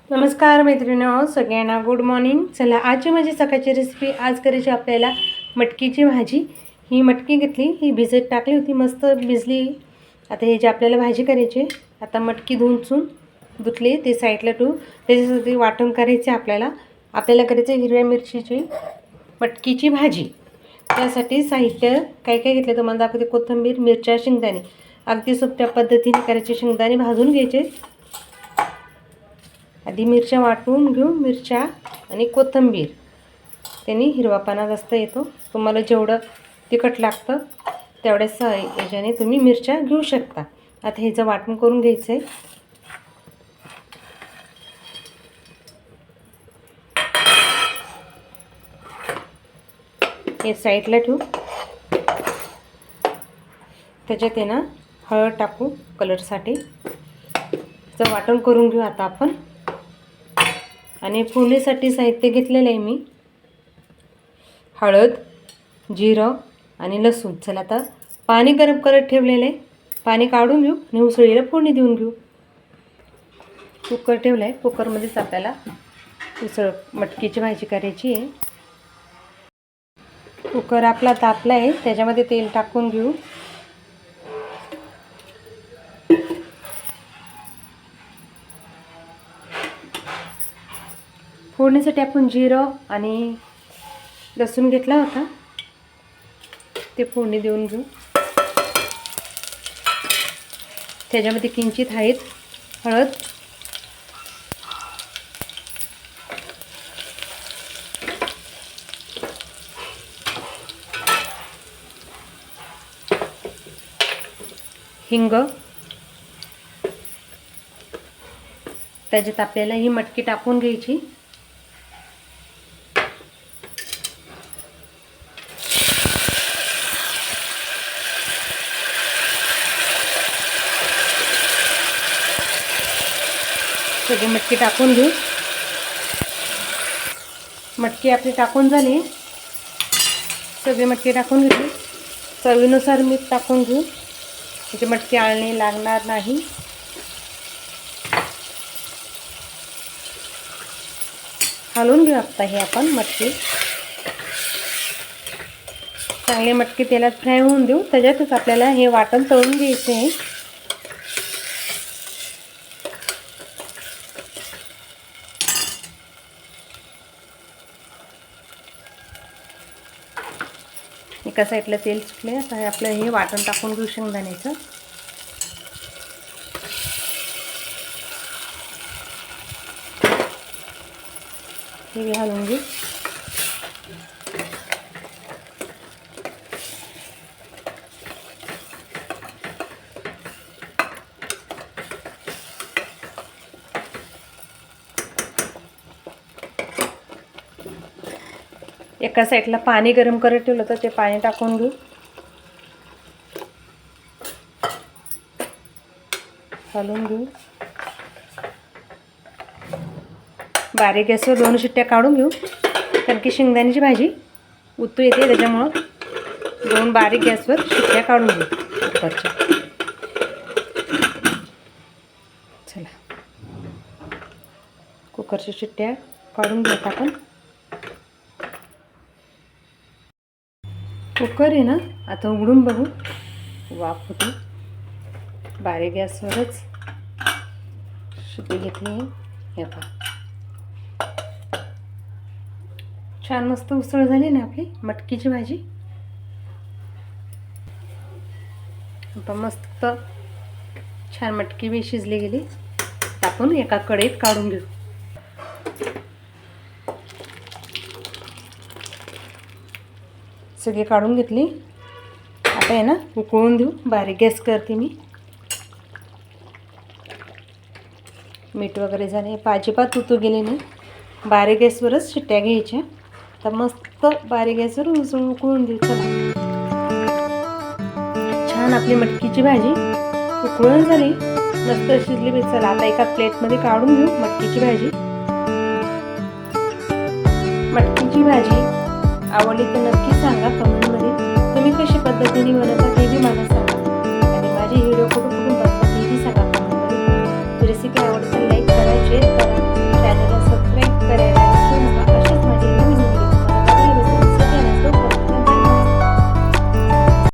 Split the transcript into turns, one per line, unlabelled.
नमस्कार मैत्रिणींनो, सगळ्यांना गुड मॉर्निंग. चला, आजची माझी सकाळची रेसिपी आज करायची आपल्याला मटकीची भाजी. ही मटकी घेतली, ही भिजत टाकली होती, मस्त भिजली. आता हे जे आपल्याला भाजी करायची, आता मटकी धुतली ते साईडला ठेवू. त्याच्यासाठी वाटण करायचे आपल्याला करायचं हिरव्या मिरचीची मटकीची भाजी. त्यासाठी साहित्य काय काय घेतलं तुम्हाला दाखवते. कोथिंबीर, मिरच्या, शेंगदाणे. अगदी सोप्या पद्धतीने करायचे. शेंगदाणे भाजून घ्यायचे. आधी मिरच्या वाटून घेऊ. मिरच्या आणि कोथिंबीर, त्यांनी हिरवापणा जास्त येतो. तुम्हाला जेवढं तिखट लागतं तेवढ्याच याच्याने तुम्ही मिरच्या घेऊ शकता. आता ह्याचं वाटण करून घ्यायचं आहे. हे साईडला ठेवू. त्याच्यात आहे ना हळद टाकू कलरसाठी. त्याचं वाटण करून घेऊ आता आपण. आणि फोडणीसाठी साहित्य घेतलेलं आहे मी. हळद, जिरं आणि लसूण. चला, आता पाणी गरम करत ठेवलेलं आहे. पाणी काढून घेऊ आणि उसळीला फोडणी देऊन घेऊ. कुकर ठेवला आहे. कुकरमध्येच आपल्याला मटकीची भाजी करायची आहे. कुकर आपला तापला आहे, त्याच्यामध्ये तेल टाकून घेऊ. फोडणीसाठी आपण जिरं आणि लसूण घेतला होता, ते फोडणी देऊन घेऊ. त्याच्यामध्ये किंचित हळद, हिंग. त्याच्यात आपल्याला ही मटकी टाकून घ्यायची. सगळी मटकी टाकून घेऊ. मटकी आपली टाकून झाली. सगळी मटकी टाकून घेतली. चवीनुसार मीठ टाकून घेऊ, म्हणजे मटकी आळणी लागणार नाही. हलवून घेऊ आता हे आपण मटकी. चांगली मटकी तेलात फ्राय होऊन देऊ. त्याच्यातच आपल्याला हे वाटण तळून घ्यायचे आहे. एका साईडला तेल सुटले. आता आपलं हे वाटण टाकून घेऊ शेंगदाण्याचं. हे घालून घेऊ. एका साईडला पाणी गरम करत ठेवलं तर ते पाणी टाकून घेऊ. घालून घेऊ. बारीक गॅसवर 2 शिट्ट्या काढून घेऊ, कारण की शेंगदाण्याची भाजी उतू येते, त्याच्यामुळं 2 बारीक गॅसवर शिट्ट्या काढून घेऊ कुकरच्या. चला, कुकरच्या शिट्ट्या काढून घेऊयात आपण. कुकर आहे ना, आता उघडून बघू. वाफ होती. बारीक गॅसवरच शिट्टी घेतली आहे. हे पहा, छान मस्त उसळ झाली ना आपली मटकीची भाजी. मस्त छान मटकी बी शिजली गेली. आपण एका कढईत काढून घेऊ. सगळी काढून घेतली. आता आहे ना उकळून देऊ. बारीक गॅस करते मी. मीठ वगैरे झाले, अजिबात उतू गेले नाही. बारीक गॅसवरच शिट्ट्या घ्यायच्या. तर मस्त बारीक गॅसवर उकळून देऊ. चला, छान आपली मटकीची भाजी उकळून झाली, मस्त शिजली बी. चला, आता एका प्लेटमध्ये काढून घेऊ मटकीची भाजी. मटकीची भाजी आवडली तर नक्की सांगा कमेंटमध्ये. तुम्ही कशी पद्धतीने बनवता ते बी मला सांगा. आणि माझे व्हिडिओ कुठून बघता ते बी सांगा कमेंटमध्ये. रेसिपी आवडते